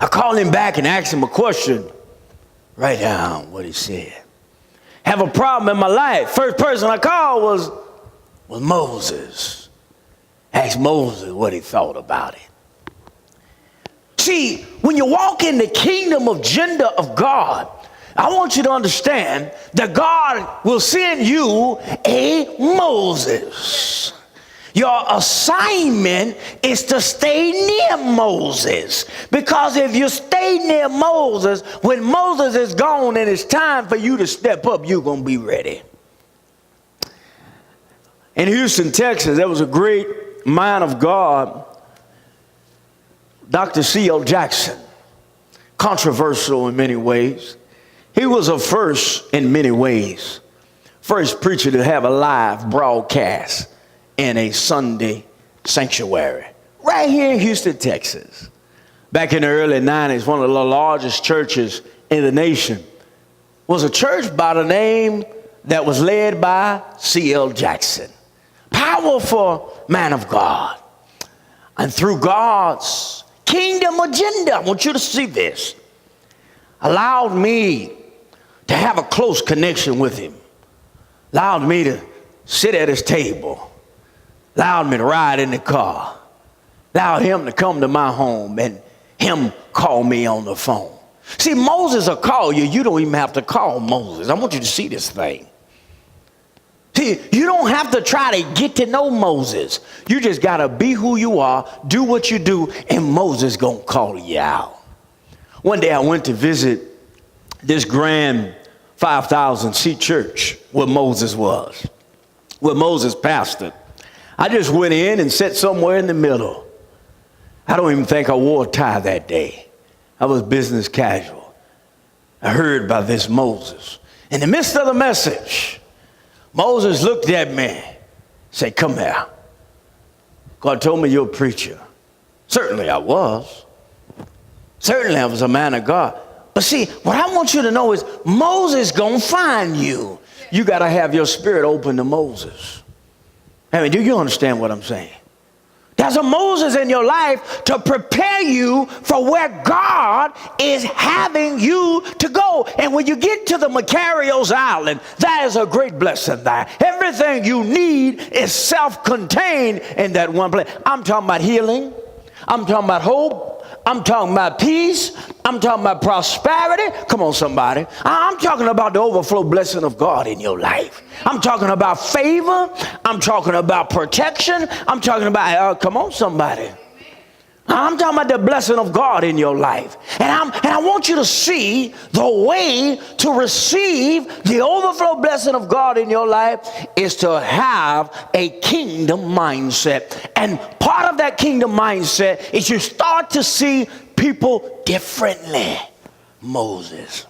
I called him back and asked him a question. Write down what he said. Have a problem in my life. First person I called was Moses. Asked Moses what he thought about it. See, when you walk in the kingdom of gender of God, I want you to understand that God will send you a Moses. Your assignment is to stay near Moses. Because if you stay near Moses, when Moses is gone and it's time for you to step up, you're going to be ready. In Houston, Texas, there was a great man of God, Dr. C.L. Jackson. Controversial in many ways. He was a first in many ways. First preacher to have a live broadcast in a Sunday sanctuary right here in Houston, Texas. Back in the early 90s, one of the largest churches in the nation was a church by the name that was led by C.L. Jackson. Powerful man of God. And through God's kingdom agenda, I want you to see this, allowed me to have a close connection with him, allowed me to sit at his table, allowed me to ride in the car, allowed him to come to my home and him call me on the phone. See, Moses will call you. You don't even have to call Moses. I want you to see this thing. See, you don't have to try to get to know Moses. You just got to be who you are, do what you do, and Moses going to call you out. One day I went to visit this grand 5,000-seat church where Moses was, where Moses pastored. I just went in and sat somewhere in the middle. I don't even think I wore a tie that day. I was business casual. I heard about this Moses. In the midst of the message, Moses looked at me, said, "Come here. God told me you're a preacher." Certainly I was. Certainly I was a man of God. But see, what I want you to know is Moses gonna find you. You got to have your spirit open to Moses. I mean, do you understand what I'm saying? There's a Moses in your life to prepare you for where God is having you to go. And when you get to the Macarios Island, that is a great blessing there. Everything you need is self-contained in that one place. I'm talking about healing. I'm talking about hope. I'm talking about peace. I'm talking about prosperity. Come on, somebody. I'm talking about the overflow blessing of God in your life. I'm talking about favor. I'm talking about protection. I'm talking about, come on, somebody. I'm talking about the blessing of God in your life. And I want you to see the way to receive the overflow blessing of God in your life is to have a kingdom mindset. And part of that kingdom mindset is you start to see people differently. Moses.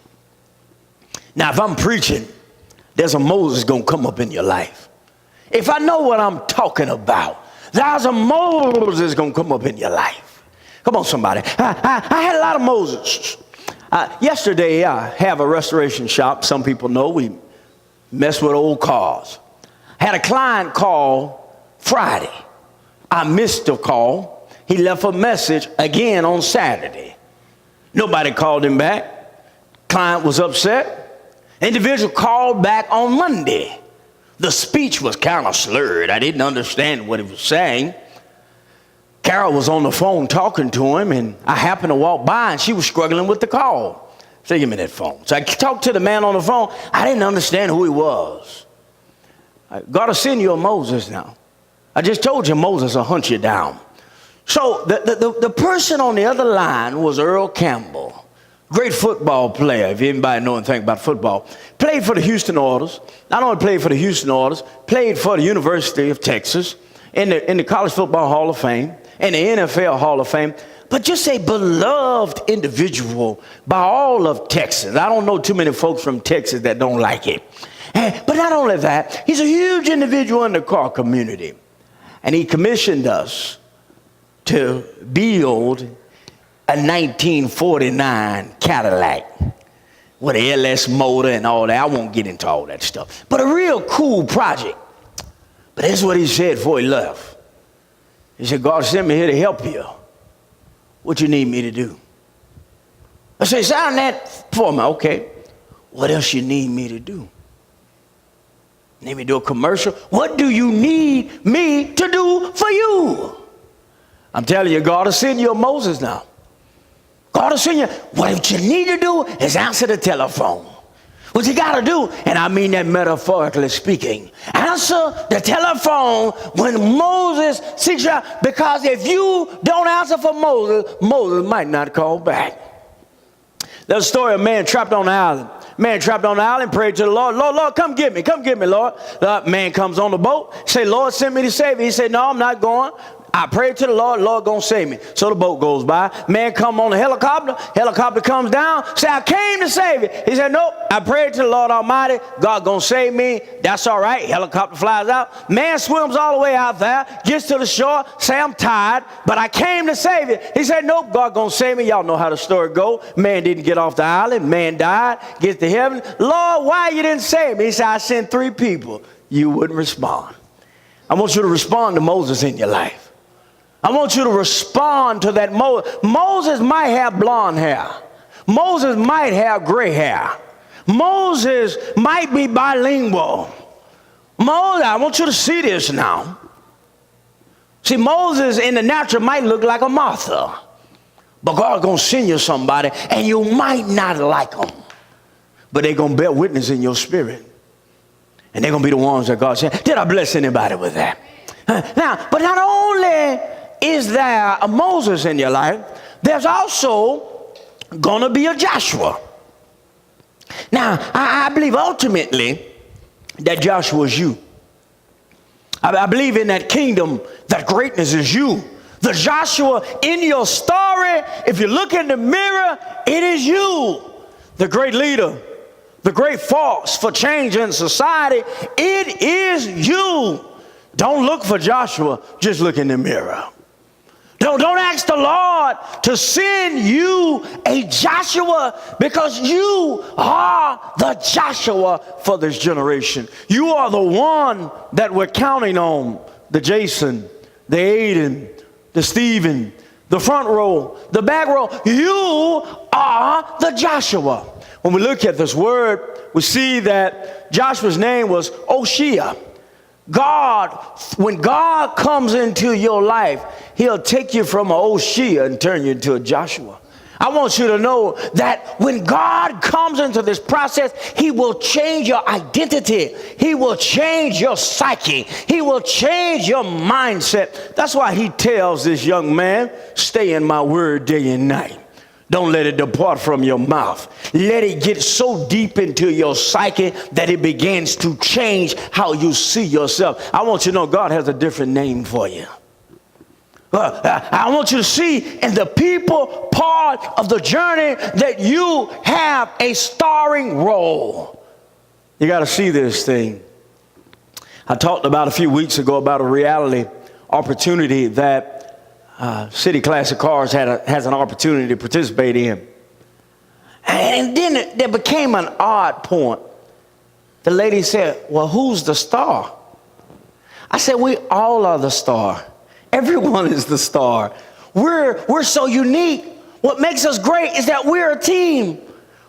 Now, if I'm preaching, there's a Moses going to come up in your life. If I know what I'm talking about, there's a Moses going to come up in your life. Come on, somebody. I had a lot of Moses. Yesterday, I have a restoration shop. Some people know we mess with old cars. I had a client call Friday. I missed the call. He left a message again on Saturday. Nobody called him back. Client was upset. Individual called back on Monday. The speech was kind of slurred. I didn't understand what he was saying. Carol was on the phone talking to him, and I happened to walk by, and she was struggling with the call. So give me that phone. So I talked to the man on the phone. I didn't understand who he was. God will send you a Moses now. I just told you Moses will hunt you down. So the person on the other line was Earl Campbell. Great football player, if anybody know anything about football. Played for the Houston Oilers. Not only played for the Houston Oilers, played for the University of Texas, in the College Football Hall of Fame, in the NFL Hall of Fame, but just a beloved individual by all of Texas. I don't know too many folks from Texas that don't like it. But not only that, he's a huge individual in the car community. And he commissioned us to build a 1949 Cadillac with an LS motor and all that. I won't get into all that stuff. But a real cool project. But that's what he said before he left. He said, God sent me here to help you. What you need me to do? I say, sign that for me. Okay. What else you need me to do? Need me to do a commercial? What do you need me to do for you? I'm telling you, God will send you a Moses now. God will send you. What you need to do is answer the telephone. What you got to do, and I mean that metaphorically speaking, answer the telephone when Moses seeks you out, because if you don't answer for Moses, Moses might not call back. There's a story of a man trapped on the island. Man trapped on the island, prayed to the Lord. Lord, come get me, Lord. The man comes on the boat, say, Lord, send me to save you. He said, no, I'm not going. I prayed to the Lord, Lord gonna save me. So the boat goes by. Man come on the helicopter comes down, say, I came to save you. He said, nope, I prayed to the Lord Almighty, God gonna save me. That's all right. Helicopter flies out. Man swims all the way out there, gets to the shore, say, I'm tired, but I came to save you. He said, nope, God gonna save me. Y'all know how the story go. Man didn't get off the island. Man died, gets to heaven. Lord, why you didn't save me? He said, I sent 3 people. You wouldn't respond. I want you to respond to Moses in your life. I want you to respond to that Moses. Moses might have blonde hair. Moses might have gray hair. Moses might be bilingual. Moses, I want you to see this now. See, Moses in the natural might look like a Martha. But God's going to send you somebody, and you might not like them. But they're going to bear witness in your spirit. And they're going to be the ones that God said. Did I bless anybody with that? Now, but not only is there a Moses in your life, there's also going to be a Joshua. Now, I believe ultimately that Joshua is you. I believe in that kingdom, that greatness is you. The Joshua in your story, if you look in the mirror, it is you. The great leader, the great force for change in society, it is you. Don't look for Joshua, just look in the mirror. Don't ask the Lord to send you a Joshua, because you are the Joshua for this generation. You are the one that we're counting on. The Jason, the Aiden, the Stephen, the front row, the back row. You are the Joshua. When we look at this word, we see that Joshua's name was Oshia. God, when God comes into your life, he'll take you from an Oshia and turn you into a Joshua. I want you to know that when God comes into this process, he will change your identity. He will change your psyche. He will change your mindset. That's why he tells this young man, stay in my word day and night. Don't let it depart from your mouth. Let it get so deep into your psyche that it begins to change how you see yourself. I want you to know God has a different name for you. I want you to see in the people part of the journey that you have a starring role. You got to see this thing. I talked about a few weeks ago about a reality opportunity that City Classic Cars has an opportunity to participate in. And then there became an odd point. The lady said, well, who's the star? I said, we all are the star. Everyone is the star. We're so unique. What makes us great is that we're a team.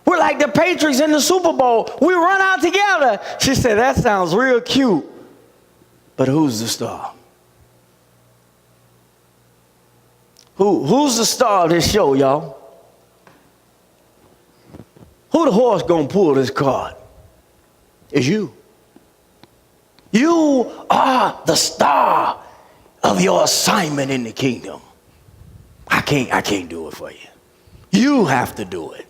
We're like the Patriots in the Super Bowl. We run out together. She said, that sounds real cute. But who's the star? Who's the star of this show, y'all? Who the horse gonna pull this card? It's you. You are the star of your assignment in the kingdom. I can't do it for you. You have to do it.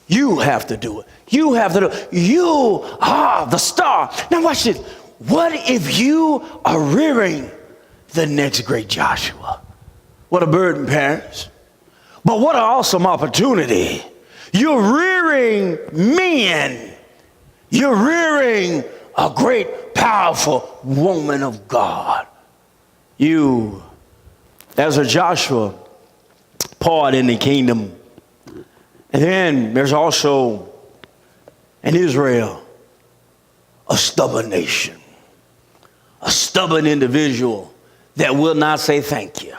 You have to do it. You have to do it. You are the star. Now watch this. What if you are rearing the next great Joshua? What a burden, parents. But what an awesome opportunity. You're rearing men. You're rearing a great, powerful woman of God. You, as a Joshua, part in the kingdom. And then there's also in Israel, a stubborn nation. A stubborn individual that will not say thank you.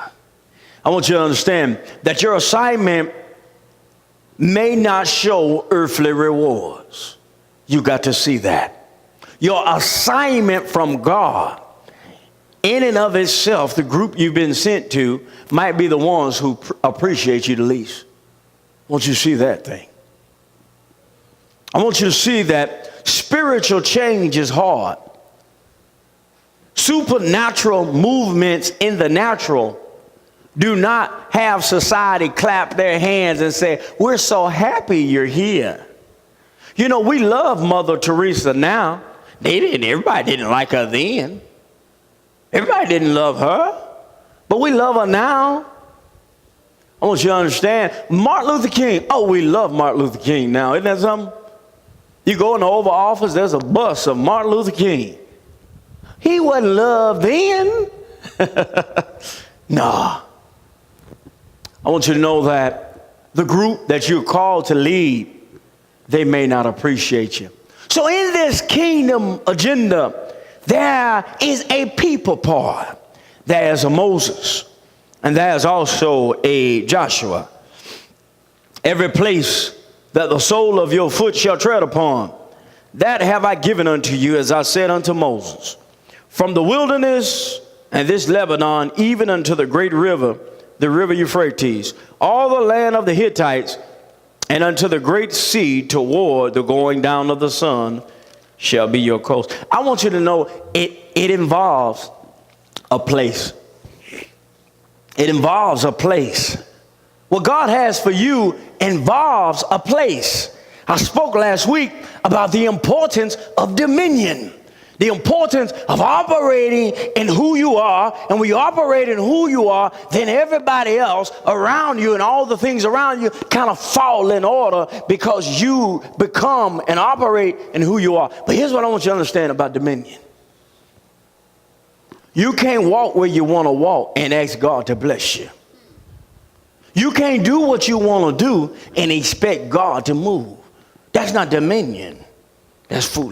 I want you to understand that your assignment may not show earthly rewards. You got to see that. Your assignment from God, in and of itself, the group you've been sent to might be the ones who appreciate you the least. I want you to see that thing. I want you to see that spiritual change is hard. Supernatural movements in the natural do not have society clap their hands and say, we're so happy you're here. You know, we love Mother Teresa now. Everybody didn't like her then. Everybody didn't love her, but we love her now. I want you to understand, Martin Luther King, oh, we love Martin Luther King now. Isn't that something? You go in the Oval Office, there's a bust of Martin Luther King. He wasn't loved then. Nah. I want you to know that the group that you're called to lead, they may not appreciate you. So in this kingdom agenda, there is a people part. There's a Moses, and there's also a Joshua. Every place that the sole of your foot shall tread upon, that have I given unto you, as I said unto Moses. From the wilderness and this Lebanon, even unto the great river, the river Euphrates, all the land of the Hittites, and unto the great sea toward the going down of the sun shall be your coast. I want you to know it involves a place. It involves a place. What God has for you involves a place. I spoke last week about the importance of dominion. The importance of operating in who you are. And when you operate in who you are, then everybody else around you and all the things around you kind of fall in order because you become and operate in who you are. But here's what I want you to understand about dominion. You can't walk where you want to walk and ask God to bless you. You can't do what you want to do and expect God to move. That's not dominion. That's foolish.